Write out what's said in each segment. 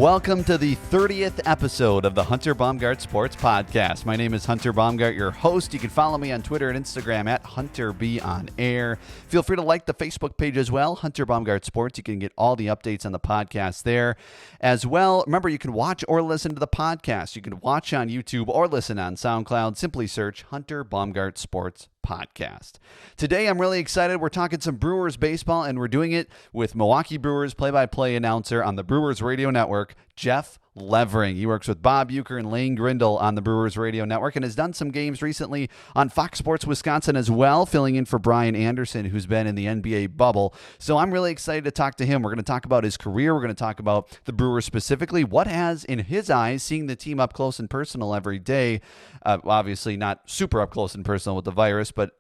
Welcome to the 30th episode of the Hunter Baumgardt Sports Podcast. My name is Hunter Baumgardt, your host. You can follow me on Twitter and Instagram at HunterBOnAir. Feel free to like the Facebook page as well, Hunter Baumgardt Sports. You can get all the updates on the podcast there as well. Remember, you can watch or listen to the podcast. You can watch on YouTube or listen on SoundCloud. Simply search Hunter Baumgardt Sports Podcast. Today, I'm really excited. We're talking some Brewers baseball, and we're doing it with Milwaukee Brewers play-by-play announcer on the Brewers Radio Network, Jeff Levering. He works with Bob Uecker and Lane Grindle on the Brewers Radio Network and has done some games recently on Fox Sports Wisconsin as well, filling in for Brian Anderson, who's been in the NBA bubble. So I'm really excited to talk to him. We're going to talk about his career. We're going to talk about the Brewers specifically, what has, in his eyes, seeing the team up close and personal every day, obviously not super up close and personal with the virus, but,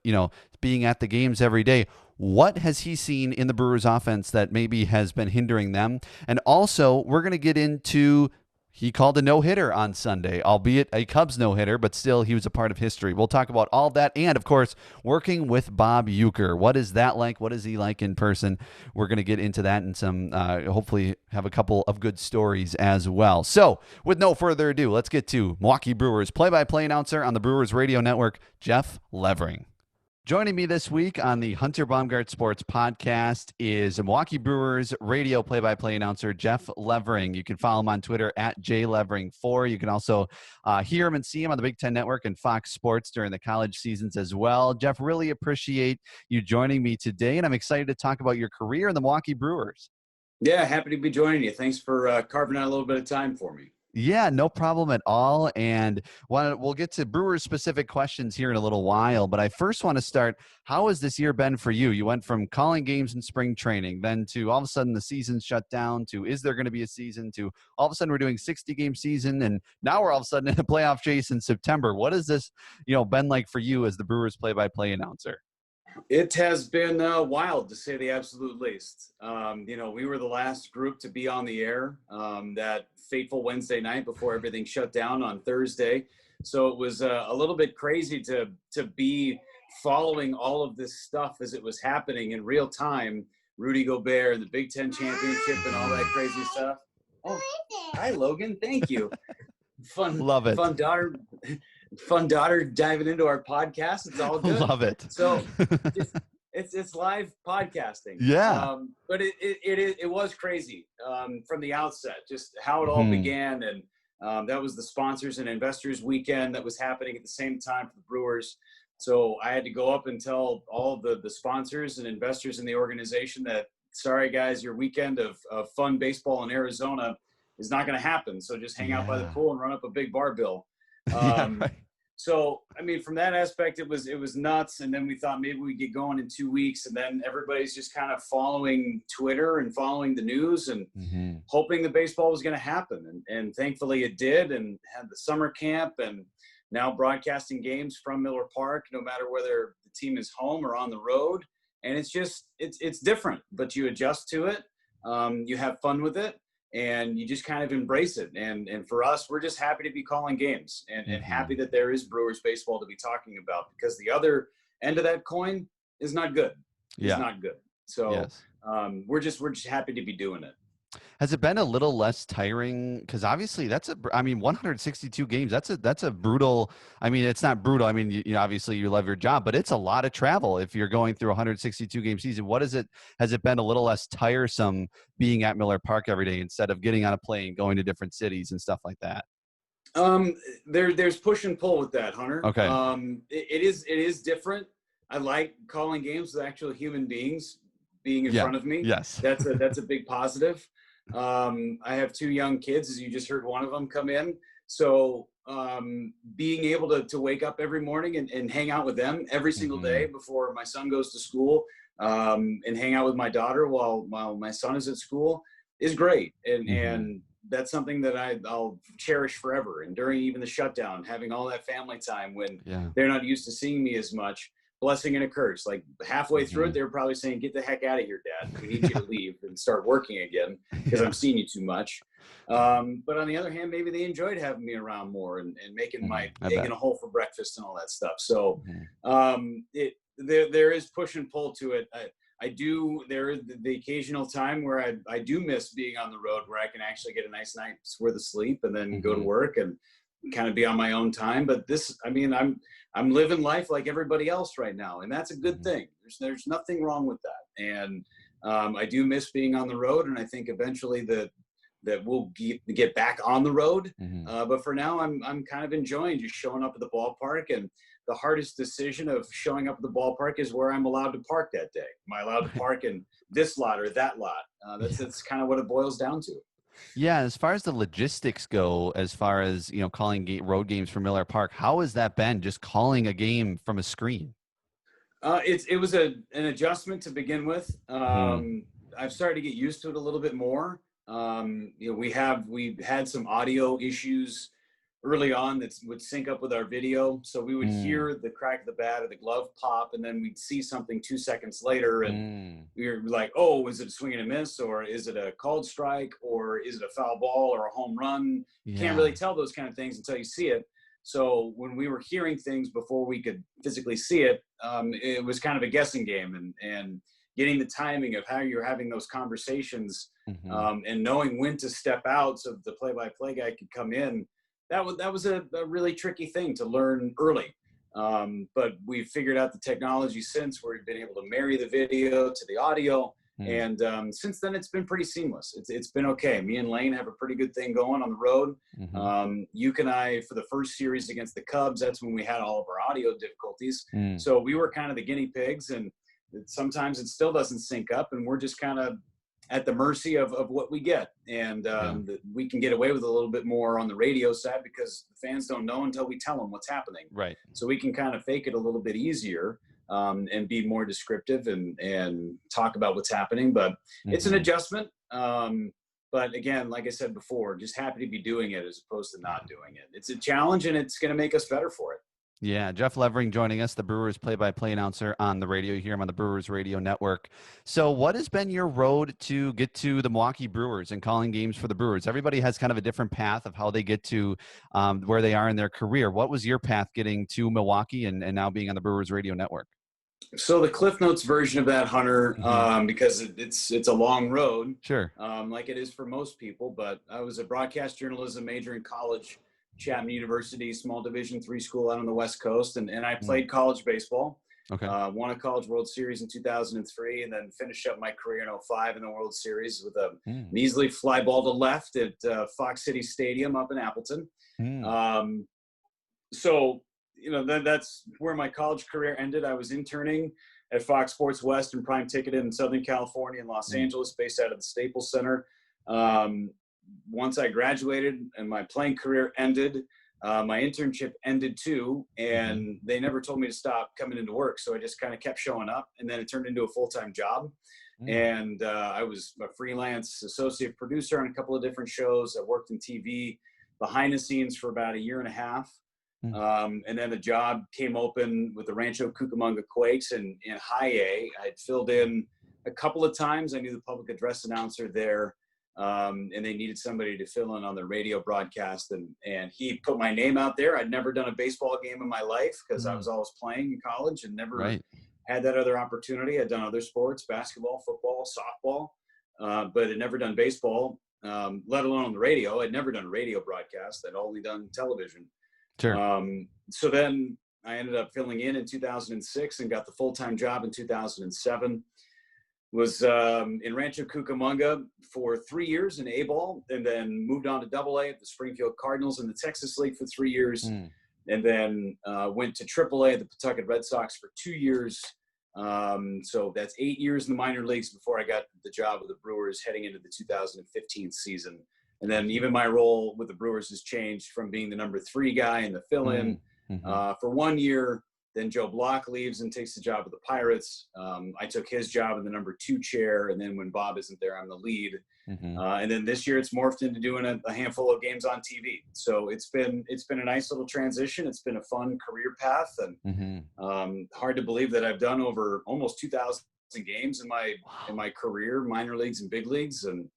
being at the games every day. What has he seen in the Brewers offense that maybe has been hindering them? And also, we're going to get into, he called a no-hitter on Sunday, albeit a Cubs no-hitter, but still he was a part of history. We'll talk about all that and, of course, working with Bob Uecker. What is that like? What is he like in person? We're going to get into that and some, hopefully have a couple of good stories as well. So, with no further ado, let's get to Milwaukee Brewers play-by-play announcer on the Brewers Radio Network, Jeff Levering. Joining me this week on the Hunter Baumgardt Sports Podcast is Milwaukee Brewers radio play-by-play announcer Jeff Levering. You can follow him on Twitter at JLevering4. You can also hear him and see him on the Big Ten Network and Fox Sports during the college seasons as well. Jeff, really appreciate you joining me today, and I'm excited to talk about your career in the Milwaukee Brewers. Yeah, happy to be joining you. Thanks for carving out a little bit of time for me. Yeah, no problem at all. And we'll get to Brewers-specific questions here in a little while. But I first want to start, how has this year been for you? You went from calling games in spring training, then to all of a sudden the season shut down, to is there going to be a season, to all of a sudden we're doing 60-game season, and now we're all of a sudden in a playoff chase in September. What has this been like for you as the Brewers play-by-play announcer? It has been wild, to say the absolute least. We were the last group to be on the air that fateful Wednesday night before everything shut down on Thursday. So it was a little bit crazy to be following all of this stuff as it was happening in real time. Rudy Gobert and the Big Ten championship and all that crazy stuff. Oh, hi, Logan. Thank you. Love it. Fun daughter diving into our podcast. It's all good. Love it. So it's live podcasting. Yeah. But it was crazy from the outset, just how it all began. And that was the sponsors and investors weekend that was happening at the same time for the Brewers. So I had to go up and tell all the sponsors and investors in the organization that, sorry guys, your weekend of fun baseball in Arizona is not going to happen. So just hang out by the pool and run up a big bar bill. Right. So, from that aspect, it was nuts. And then we thought maybe we'd get going in 2 weeks. And then everybody's just kind of following Twitter and following the news and hoping the baseball was going to happen. And thankfully it did, and had the summer camp and now broadcasting games from Miller Park, no matter whether the team is home or on the road. And it's different, but you adjust to it. You have fun with it. And you just kind of embrace it. And for us, we're just happy to be calling games and happy that there is Brewers baseball to be talking about, because the other end of that coin is not good. It's not good. So yes. We're just happy to be doing it. Has it been a little less tiring? Because obviously 162 games, that's a brutal, it's not brutal. Obviously you love your job, but it's a lot of travel if you're going through a 162 game season. Has it been a little less tiresome being at Miller Park every day instead of getting on a plane, going to different cities and stuff like that? There's push and pull with that, Hunter. Okay. It is different. I like calling games with actual human beings being in front of me. Yes. That's a big positive. I have 2 young kids, as you just heard one of them come in. So being able to wake up every morning and hang out with them every single day before my son goes to school, and hang out with my daughter while my son is at school is great. And that's something that I'll cherish forever. And during even the shutdown, having all that family time when they're not used to seeing me as much, blessing and a curse. Like halfway through it, they were probably saying, "Get the heck out of here, Dad. We need you to leave and start working again because I'm seeing you too much." But on the other hand, maybe they enjoyed having me around more and making my egg in a hole for breakfast and all that stuff. So there is push and pull to it. I do. There is the occasional time where I do miss being on the road, where I can actually get a nice night's worth of sleep and then go to work and kind of be on my own time. But I'm living life like everybody else right now, and that's a good thing. There's nothing wrong with that. And I do miss being on the road, and I think eventually that we'll get back on the road. But for now, I'm kind of enjoying just showing up at the ballpark. And the hardest decision of showing up at the ballpark is where I'm allowed to park that day. Am I allowed to park in this lot or that lot? That's kind of what it boils down to. Yeah, as far as the logistics go, as far as, calling road games from Miller Park, how has that been, just calling a game from a screen? It was an adjustment to begin with. I've started to get used to it a little bit more. We had some audio issues early on that would sync up with our video. So we would hear the crack of the bat or the glove pop, and then we'd see something 2 seconds later, and we were like, oh, is it a swing and a miss, or is it a called strike, or is it a foul ball or a home run? You can't really tell those kind of things until you see it. So when we were hearing things before we could physically see it, it was kind of a guessing game, and getting the timing of how you're having those conversations, and knowing when to step out so the play-by-play guy could come in. That was a really tricky thing to learn early. But we've figured out the technology since, where we've been able to marry the video to the audio. And since then, it's been pretty seamless. It's been okay. Me and Lane have a pretty good thing going on the road. Uke and I, for the first series against the Cubs, that's when we had all of our audio difficulties. So we were kind of the guinea pigs, and sometimes it still doesn't sync up, and we're just kind of at the mercy of what we get. And we can get away with a little bit more on the radio side because the fans don't know until we tell them what's happening. Right. So we can kind of fake it a little bit easier, and be more descriptive and talk about what's happening. But it's an adjustment. But again, like I said before, just happy to be doing it as opposed to not doing it. It's a challenge, and it's going to make us better for it. Yeah, Jeff Levering joining us, the Brewers play-by-play announcer on the radio here on the Brewers Radio Network. So what has been your road to get to the Milwaukee Brewers and calling games for the Brewers? Everybody has kind of a different path of how they get to where they are in their career. What was your path getting to Milwaukee and now being on the Brewers Radio Network? So the Cliff Notes version of that, Hunter, because it's a long road, sure, like it is for most people. But I was a broadcast journalism major in college, Chapman University, small Division III school out on the West Coast, and I played college baseball. Okay. Won a College World Series in 2003, and then finished up my career in 2005 in the World Series with a measly fly ball to left at Fox City Stadium up in Appleton. So that's where my college career ended. I was interning at Fox Sports West and Prime Ticket in Southern California and Los Angeles, based out of the Staples Center. Once I graduated and my playing career ended, my internship ended too, and they never told me to stop coming into work. So I just kind of kept showing up, and then it turned into a full-time job. And I was a freelance associate producer on a couple of different shows. I worked in TV behind the scenes for about 1.5 years. And then the job came open with the Rancho Cucamonga Quakes in High A. I'd filled in a couple of times. I knew the public address announcer there. And they needed somebody to fill in on the radio broadcast, and he put my name out there. I'd never done a baseball game in my life because I was always playing in college and never had that other opportunity. I'd done other sports, basketball, football, softball, but had never done baseball, let alone on the radio. I'd never done a radio broadcast. I'd only done television. Sure. So then I ended up filling in 2006 and got the full-time job in 2007. Was in Rancho Cucamonga for 3 years in A-ball, and then moved on to AA at the Springfield Cardinals in the Texas League for 3 years, and then went to AAA at the Pawtucket Red Sox for 2 years. So that's 8 years in the minor leagues before I got the job with the Brewers heading into the 2015 season. And then even my role with the Brewers has changed from being the number 3 guy and the fill-in for 1 year. Then Joe Block leaves and takes the job with the Pirates. I took his job in the number 2 chair. And then when Bob isn't there, I'm the lead. And then this year it's morphed into doing a handful of games on TV. So it's been a nice little transition. It's been a fun career path, and hard to believe that I've done over almost 2,000 games in my career, minor leagues and big leagues. And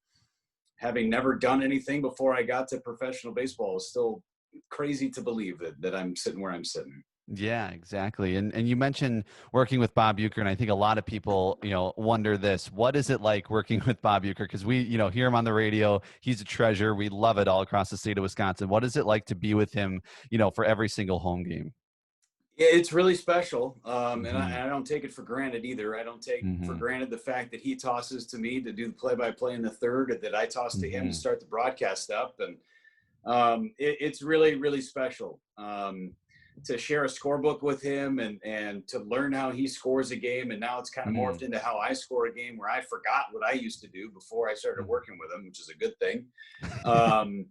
having never done anything before I got to professional baseball is still crazy to believe that I'm sitting where I'm sitting. Yeah, exactly. And you mentioned working with Bob Uecker, and I think a lot of people, wonder this. What is it like working with Bob Uecker? Because we, hear him on the radio. He's a treasure. We love it all across the state of Wisconsin. What is it like to be with him, for every single home game? It's really special, and Hmm. I don't take it for granted either. I don't take for Hmm. granted the fact that he tosses to me to do the play-by-play in the third, and that I toss to him to Hmm. start the broadcast up, and it's really, really special to share a scorebook with him and to learn how he scores a game. And now it's kind of morphed into how I score a game, where I forgot what I used to do before I started working with him, which is a good thing. Um,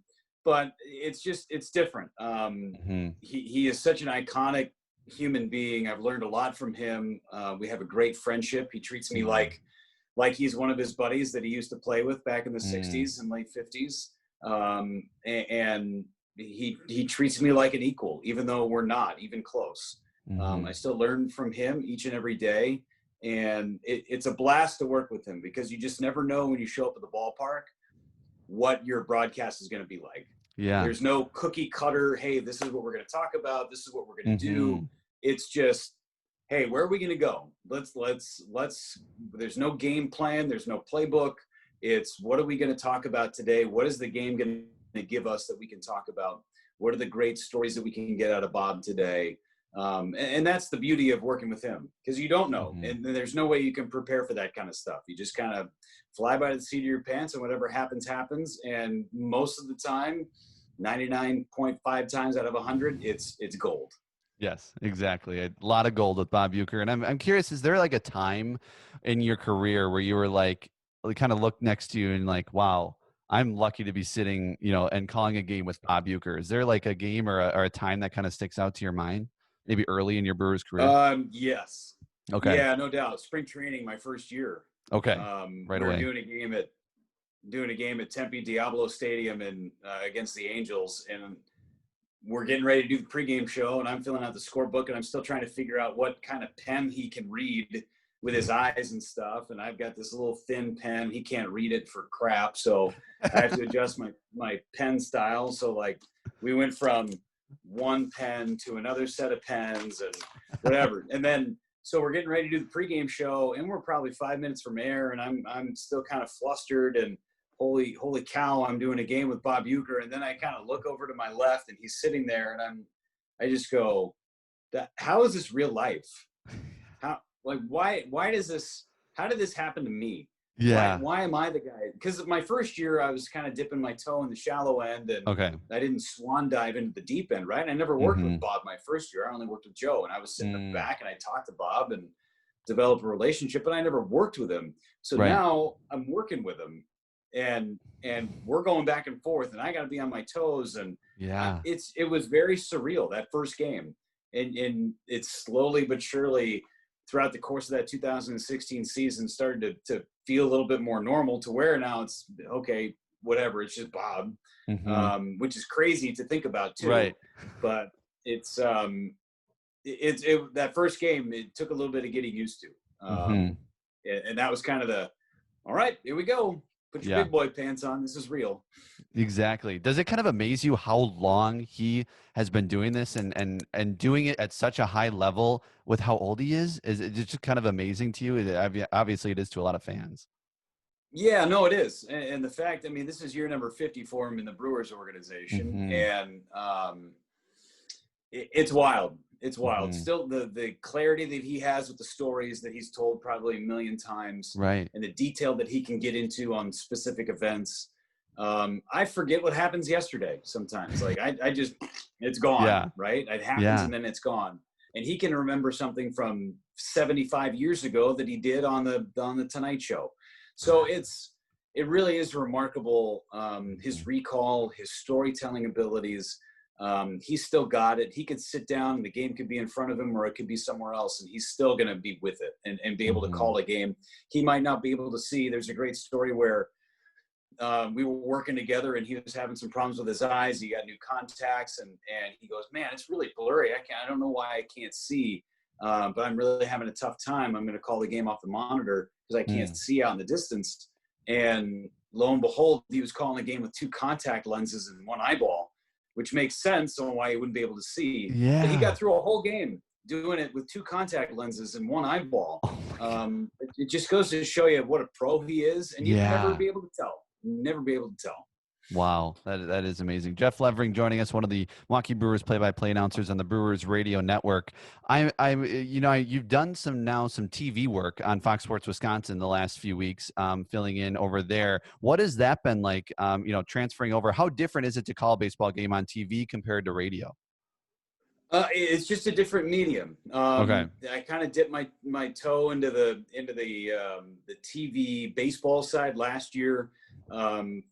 but it's different. Hmm. He is such an iconic human being. I've learned a lot from him. We have a great friendship. He treats me Hmm. like he's one of his buddies that he used to play with back in the Hmm. 60s and late 50s. And he treats me like an equal, even though we're not even close. I Hmm. still learn from him each and every day. And it's a blast to work with him, because you just never know when you show up at the ballpark what your broadcast is going to be like. Yeah. There's no cookie cutter, hey, this is what we're going to talk about, this is what we're going to do. Hmm. It's just, hey, where are we going to go? Let's there's no game plan, there's no playbook. It's, what are we going to talk about today? What is the game going to give us that we can talk about? What are the great stories that we can get out of Bob today? And that's the beauty of working with him, because you don't know, Hmm. and there's no way you can prepare for that kind of stuff. You just kind of fly by the seat of your pants, and whatever happens, happens. And most of the time, 99.5 times out of 100, it's gold. Yes, exactly. A lot of gold with Bob Uecker. And I'm curious, is there like a time in your career where you were like kind of looked next to you and like, wow, I'm lucky to be sitting, and calling a game with Bob Uecker? Is there like a game or a time that kind of sticks out to your mind? Maybe early in your Brewers career? Yes. Okay. Yeah, no doubt. Spring training, my first year. Okay. Right We were away. doing a game at Tempe Diablo Stadium and against the Angels, and we're getting ready to do the pregame show, and I'm filling out the scorebook, and I'm still trying to figure out what kind of pen he can read with his eyes and stuff. And I've got this little thin pen. He can't read it for crap, so I have to adjust my pen style. So like, we went from one pen to another set of pens and whatever. And then so we're getting ready to do the pregame show, and we're probably 5 minutes from air, and I'm still kind of flustered, and holy cow, I'm doing a game with Bob Uecker. And then I kind of look over to my left, and he's sitting there, and I just go, how is this real life? How, like, why does this, how did this happen to me? Yeah. Why am I the guy? Because my first year, I was kind of dipping my toe in the shallow end, and Okay. I didn't swan dive into the deep end, right? I never worked Hmm. with Bob my first year. I only worked with Joe, and I was sitting in the Mm. back, and I talked to Bob and developed a relationship, but I never worked with him. So Right. now I'm working with him, and we're going back and forth, and I got to be on my toes. And Yeah. it was very surreal, that first game. And it's slowly but surely throughout the course of that 2016 season started to feel a little bit more normal, to where now it's okay, whatever, it's just Bob. Hmm. Which is crazy to think about too. Right. But it's that first game, it took a little bit of getting used to. Hmm. And that was kind of the, all right, here we go. Put your Yeah. big boy pants on. This is real. Exactly. Does it kind of amaze you how long he has been doing this and doing it at such a high level with how old he is? Is it just kind of amazing to you? Obviously, it is to a lot of fans. Yeah, no, it is. And the fact, I mean, this is year number 50 for him in the Brewers organization. Hmm. And it's wild. It's wild. Hmm. Still, the clarity that he has with the stories that he's told probably a million times, Right. and the detail that he can get into on specific events. I forget what happens yesterday sometimes. Like I just, it's gone, Yeah. right? It happens Yeah. and then it's gone. And he can remember something from 75 years ago that he did on the Tonight Show. So it really is remarkable. His recall, his storytelling abilities. He's still got it. He could sit down and the game could be in front of him, or it could be somewhere else, and he's still going to be with it and be able to Hmm. call a game. He might not be able to see. There's a great story where we were working together, and he was having some problems with his eyes. He got new contacts, and he goes, man, it's really blurry. I don't know why I can't see, but I'm really having a tough time. I'm going to call the game off the monitor because I can't Mm. see out in the distance. And lo and behold, he was calling the game with two contact lenses and one eyeball. which makes sense on why he wouldn't be able to see. Yeah. But he got through a whole game doing it with 2 contact lenses and 1 eyeball. Oh It just goes to show you what a pro he is, and you'd never yeah. be able to tell. Never be able to tell. Wow, that is amazing. Jeff Levering joining us, one of the Milwaukee Brewers play-by-play announcers on the Brewers Radio Network. You've done some TV work on Fox Sports Wisconsin the last few weeks, filling in over there. What has that been like? Transferring over. How different is it to call a baseball game on TV compared to radio? It's just a different medium. Okay. I kind of dipped my toe into the TV baseball side last year.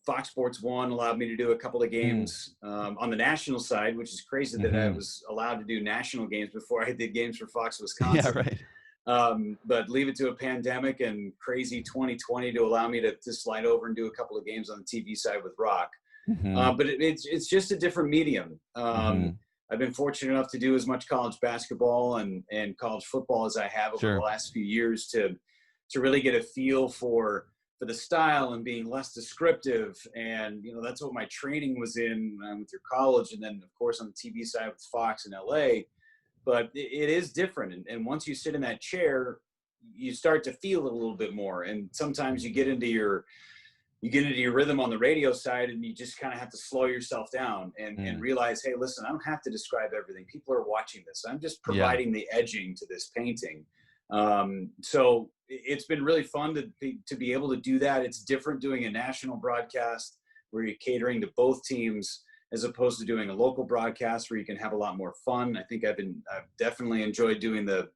Fox Sports 1 allowed me to do a couple of games on the national side, which is crazy that I was allowed to do national games before I did games for Fox Wisconsin. Yeah, right. But leave it to a pandemic and crazy 2020 to allow me to slide over and do a couple of games on the TV side with Rock. But it's just a different medium. I've been fortunate enough to do as much college basketball and college football as I have over the last few years to really get a feel for the style and being less descriptive. And, that's what my training was in with your college. And then, of course, on the TV side with Fox in LA. But it is different. And once you sit in that chair, you start to feel it a little bit more. And sometimes you get into your rhythm on the radio side, and you just kind of have to slow yourself down and realize, hey, listen, I don't have to describe everything. People are watching this. I'm just providing the edging to this painting. So it's been really fun to be able to do that. It's different doing a national broadcast where you're catering to both teams as opposed to doing a local broadcast where you can have a lot more fun. I think I've definitely enjoyed doing the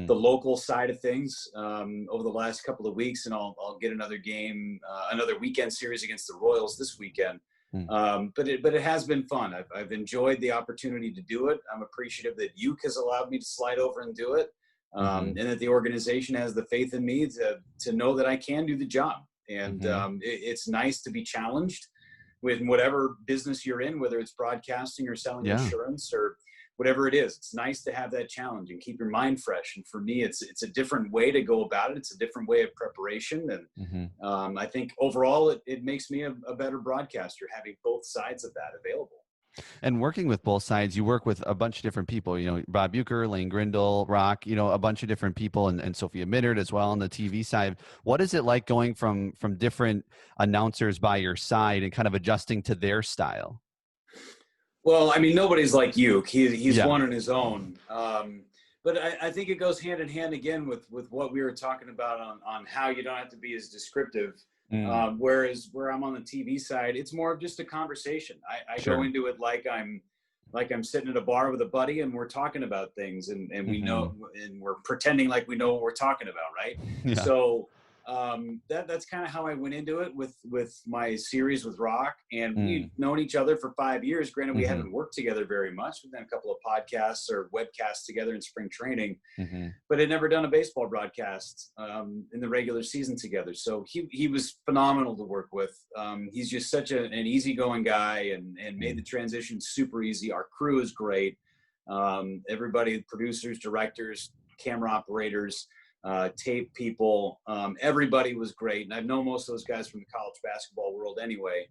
local side of things over the last couple of weeks, and I'll get another game, another weekend series against the Royals this weekend. But it has been fun. I've enjoyed the opportunity to do it. I'm appreciative that Uke has allowed me to slide over and do it. And that the organization has the faith in me to know that I can do the job. And it's nice to be challenged with whatever business you're in, whether it's broadcasting or selling insurance or whatever it is. It's nice to have that challenge and keep your mind fresh. And for me, it's a different way to go about it. It's a different way of preparation. And I think overall, it makes me a better broadcaster, having both sides of that available. And working with both sides, you work with a bunch of different people, Bob Uecker, Lane Grindle, Rock, a bunch of different people, and Sophia Minnard as well on the TV side. What is it like going from different announcers by your side and kind of adjusting to their style? Well, I mean, nobody's like Uke. He's one on his own. But I think it goes hand in hand again with what we were talking about on how you don't have to be as descriptive. Whereas where I'm on the TV side, it's more of just a conversation. I go into it like I'm sitting at a bar with a buddy and we're talking about things and we know, and we're pretending like we know what we're talking about. Right. Yeah. So that's kind of how I went into it with my series with Rock, and we've known each other for 5 years. Granted, we haven't worked together very much. We've done a couple of podcasts or webcasts together in spring training, but had never done a baseball broadcast in the regular season together. So he was phenomenal to work with. He's just such an easygoing guy and made the transition super easy. Our crew is great. Everybody, producers, directors, camera operators, tape people, everybody was great. And I've known most of those guys from the college basketball world anyway,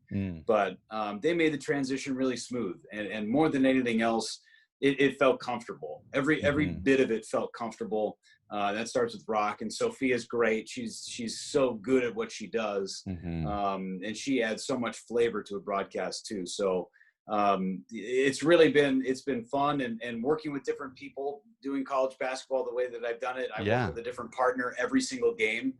but they made the transition really smooth. And more than anything else, it felt comfortable. Every bit of it felt comfortable. That starts with Rock, and Sophia's great. She's so good at what she does. And she adds so much flavor to a broadcast too. So it's been fun and working with different people, doing college basketball the way that I've done it. I work with a different partner every single game.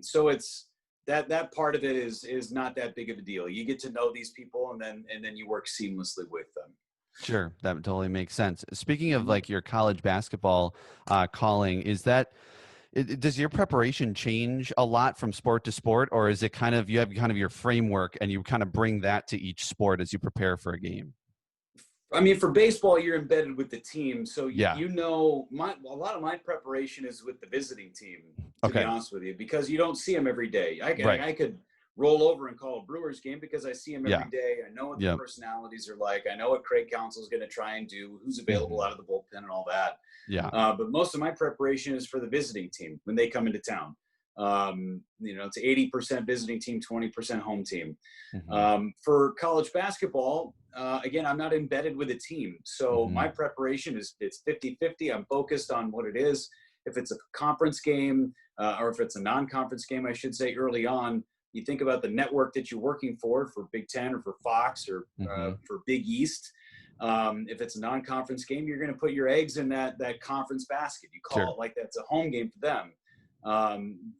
So it's that part of it is not that big of a deal. You get to know these people and then you work seamlessly with them. Sure. That totally makes sense. Speaking of like your college basketball calling, does your preparation change a lot from sport to sport, or is it kind of, you have kind of your framework and you kind of bring that to each sport as you prepare for a game? I mean, for baseball, you're embedded with the team. So, a lot of my preparation is with the visiting team, to be honest with you, because you don't see them every day. I could roll over and call a Brewers game because I see them every day. I know what the personalities are like. I know what Craig Counsell is going to try and do, who's available out of the bullpen and all that. But most of my preparation is for the visiting team when they come into town. It's 80% visiting team, 20% home team. Mm-hmm. For college basketball, again, I'm not embedded with a team. So Mm-hmm. my preparation it's 50-50. I'm focused on what it is. If it's a conference game, or if it's a non-conference game, I should say, early on, you think about the network that you're working for Big Ten or for Fox or Mm-hmm. for Big East. If it's a non-conference game, you're going to put your eggs in that conference basket. You call Sure. it like that's a home game for them.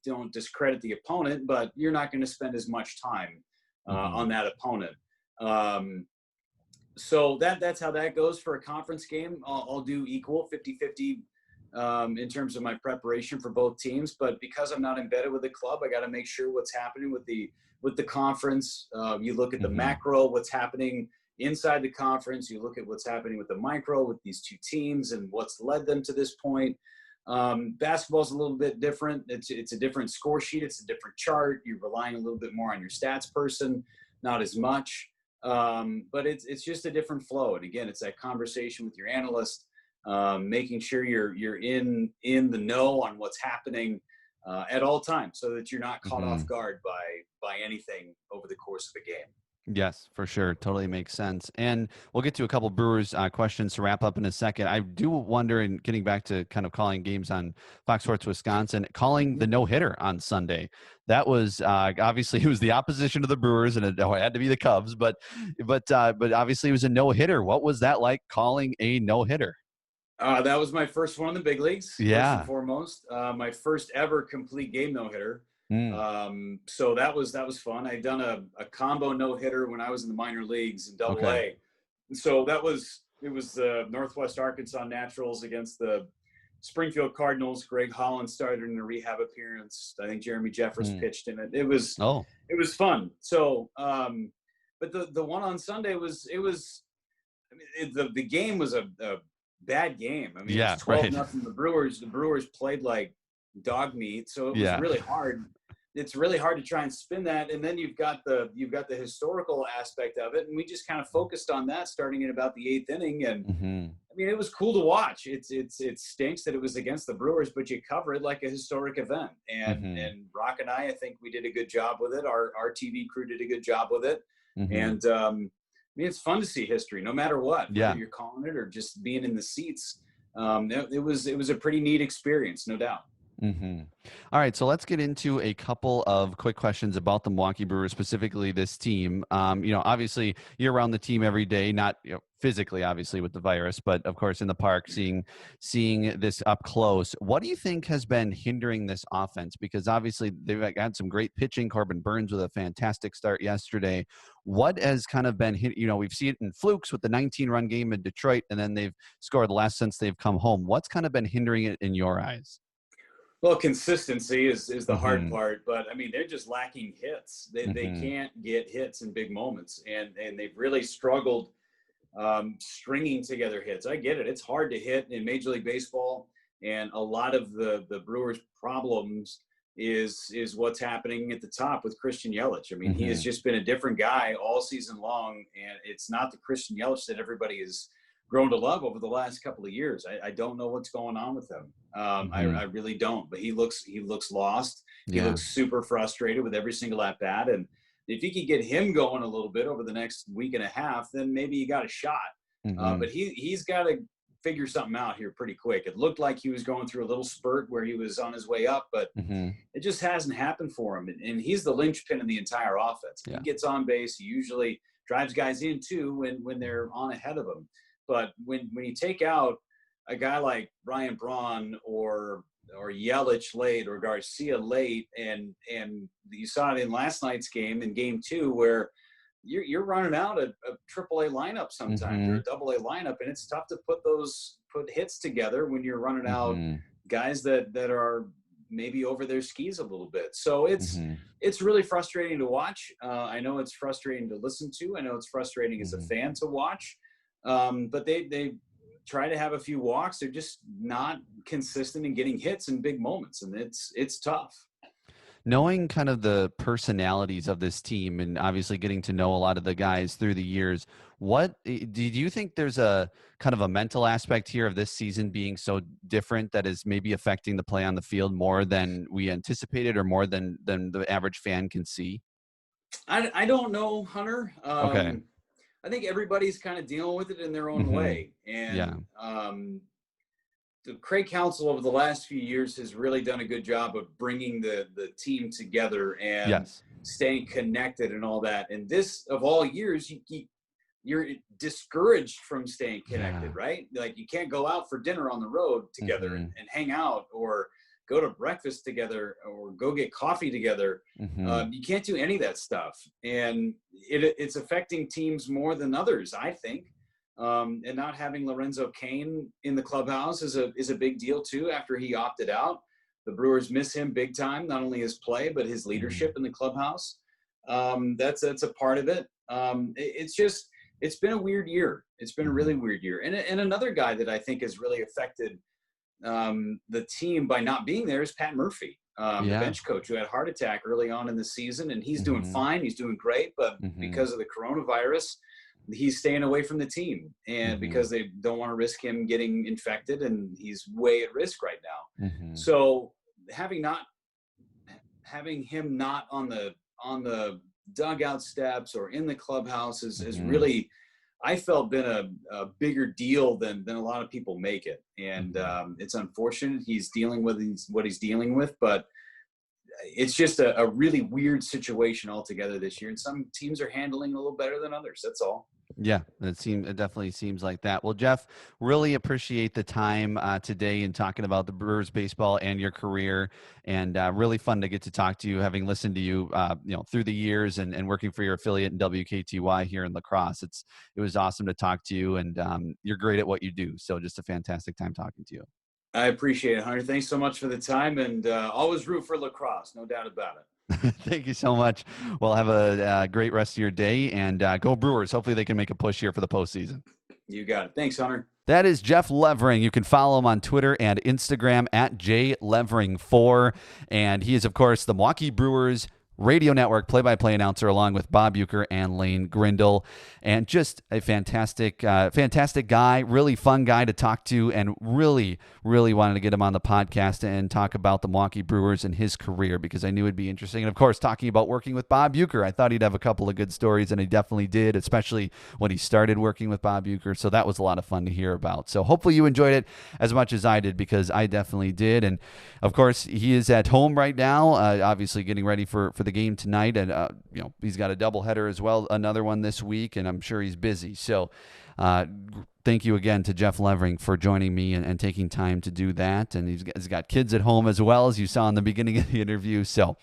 Don't discredit the opponent, but you're not going to spend as much time on that opponent. So that's how that goes for a conference game. I'll do equal 50-50 in terms of my preparation for both teams. But because I'm not embedded with the club, I got to make sure what's happening with the conference. You look at the macro, what's happening inside the conference. You look at what's happening with the micro with these two teams and what's led them to this point. Basketball is a little bit different. It's a different score sheet. It's a different chart. You're relying a little bit more on your stats person, not as much. But it's just a different flow. And again, it's that conversation with your analyst, making sure you're in the know on what's happening at all times, so that you're not caught off guard by anything over the course of a game. Yes, for sure. Totally makes sense. And we'll get to a couple Brewers questions to wrap up in a second. I do wonder, in getting back to kind of calling games on Fox Sports Wisconsin, calling the no-hitter on Sunday. That was obviously, it was the opposition to the Brewers, and it had to be the Cubs, but obviously it was a no-hitter. What was that like, calling a no-hitter? That was my first one in the big leagues, first Yeah. and foremost. My first ever complete game no-hitter. So that was fun. I'd done a combo no-hitter when I was in the minor leagues in Double-A. So it was the Northwest Arkansas Naturals against the Springfield Cardinals. Greg Holland started in a rehab appearance. I think Jeremy Jeffress pitched in it. It was fun. So, but the one on Sunday the game was a bad game. I mean, it was 12-0. The Brewers played like dog meat. So it was really hard. It's really hard to try and spin that. And then you've got the historical aspect of it. And we just kind of focused on that starting in about the 8th inning. And I mean, it was cool to watch. It stinks that it was against the Brewers, but you cover it like a historic event. And Rock and I think we did a good job with it. Our TV crew did a good job with it. And I mean, it's fun to see history, no matter what. Whether you're calling it or just being in the seats. It was a pretty neat experience, no doubt. All right, so let's get into a couple of quick questions about the Milwaukee Brewers, specifically this team. Obviously you're around the team every day, not physically, obviously, with the virus, but of course in the park, seeing this up close. What do you think has been hindering this offense? Because obviously they've had some great pitching. Corbin Burns with a fantastic start yesterday. What has kind of been, we've seen it in flukes with the 19-run game in Detroit, and then they've scored less since they've come home. What's kind of been hindering it in your eyes? Well, consistency is the hard part, but I mean, they're just lacking hits. They can't get hits in big moments, and they've really struggled stringing together hits. I get it. It's hard to hit in Major League Baseball, and a lot of the Brewers' problems is what's happening at the top with Christian Yelich. I mean, he has just been a different guy all season long, and it's not the Christian Yelich that everybody is grown to love over the last couple of years. I don't know what's going on with him. I really don't, but he looks lost. He looks super frustrated with every single at bat. And if you could get him going a little bit over the next week and a half, then maybe you got a shot. But he's got to figure something out here pretty quick. It looked like he was going through a little spurt where he was on his way up, but it just hasn't happened for him. And he's the linchpin in the entire offense. He gets on base. He usually drives guys in too when they're on ahead of him. But when you take out a guy like Ryan Braun or Yelich late or Garcia late, and you saw it in last night's game in Game 2 where you're running out a AAA lineup sometimes or a AA lineup, and it's tough to put hits together when you're running out guys that are maybe over their skis a little bit. So it's really frustrating to watch. I know it's frustrating to listen to. I know it's frustrating as a fan to watch. But they try to have a few walks. They're just not consistent in getting hits in big moments, and it's tough. knowing kind of the personalities of this team and obviously getting to know a lot of the guys through the years, did you think there's a kind of a mental aspect here of this season being so different that is maybe affecting the play on the field more than we anticipated or more than the average fan can see? I don't know, Hunter. Okay. I think everybody's kind of dealing with it in their own way. Yeah. And the Craig Council over the last few years has really done a good job of bringing the team together and Yes. staying connected and all that. And this, of all years, you're discouraged from staying connected, right? Like you can't go out for dinner on the road together and hang out, or go to breakfast together, or go get coffee together. You can't do any of that stuff. And it's affecting teams more than others, I think. And not having Lorenzo Cain in the clubhouse is a big deal too. After he opted out, the Brewers miss him big time, not only his play, but his leadership in the clubhouse. That's a part of it. It's been a weird year. It's been a really weird year. And another guy that I think has really affected the team by not being there is Pat Murphy, the bench coach, who had a heart attack early on in the season, and he's doing fine. He's doing great, but because of the coronavirus, he's staying away from the team, and because they don't want to risk him getting infected, and he's way at risk right now. So having him not on the dugout steps or in the clubhouse is really, I felt, been a bigger deal than a lot of people make it. And it's unfortunate he's dealing with what he's dealing with, but it's just a really weird situation altogether this year. And some teams are handling it a little better than others. That's all. Yeah, it definitely seems like that. Well, Jeff, really appreciate the time today and talking about the Brewers baseball and your career, and really fun to get to talk to you, having listened to you, through the years and working for your affiliate in WKTY here in La Crosse. It was awesome to talk to you, and you're great at what you do. So just a fantastic time talking to you. I appreciate it, Hunter. Thanks so much for the time, and always root for La Crosse, no doubt about it. Thank you so much. Well, have a great rest of your day, and go Brewers. Hopefully they can make a push here for the postseason. You got it. Thanks, Hunter. That is Jeff Levering. You can follow him on Twitter and Instagram at JLevering4. And he is, of course, the Milwaukee Brewers Radio Network play-by-play announcer, along with Bob Uecker and Lane Grindle, and just a fantastic guy, really fun guy to talk to, and really wanted to get him on the podcast and talk about the Milwaukee Brewers and his career, because I knew it'd be interesting. And of course, talking about working with Bob Uecker, I thought he'd have a couple of good stories, and he definitely did, especially when he started working with Bob Uecker. So that was a lot of fun to hear about. So hopefully you enjoyed it as much as I did, because I definitely did. And of course, he is at home right now, obviously getting ready for the game tonight, and he's got a doubleheader as well, another one this week, and I'm sure he's busy. So thank you again to Jeff Levering for joining me and taking time to do that. And he's got kids at home as well, as you saw in the beginning of the interview. So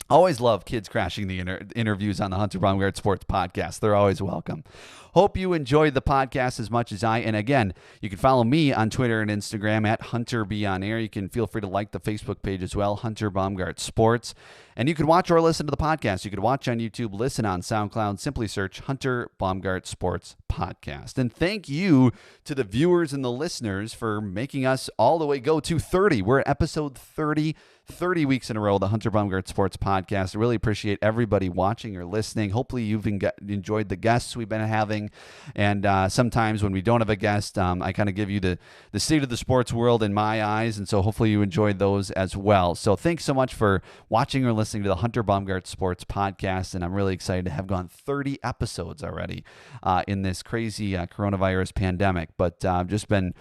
always love kids crashing the interviews on the Hunter Baumgardt Sports Podcast. They're always welcome. Hope you enjoyed the podcast as much as I. And again, you can follow me on Twitter and Instagram at HunterBeOnAir. You can feel free to like the Facebook page as well, Hunter Baumgardt Sports. And you can watch or listen to the podcast. You can watch on YouTube, listen on SoundCloud. Simply search Hunter Baumgardt Sports Podcast. And thank you to the viewers and the listeners for making us all the way go to 30. We're at episode 30 weeks in a row, the Hunter Baumgardt Sports Podcast. I really appreciate everybody watching or listening. Hopefully you've enjoyed the guests we've been having. And sometimes when we don't have a guest, I kind of give you the state of the sports world in my eyes. And so hopefully you enjoyed those as well. So thanks so much for watching or listening to the Hunter Baumgardt Sports Podcast. And I'm really excited to have gone 30 episodes already in this crazy coronavirus pandemic. But I've just been,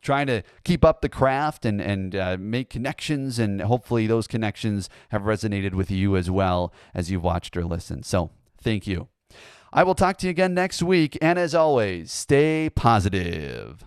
trying to keep up the craft and make connections, and hopefully those connections have resonated with you as well as you've watched or listened. So thank you. I will talk to you again next week, and as always, stay positive.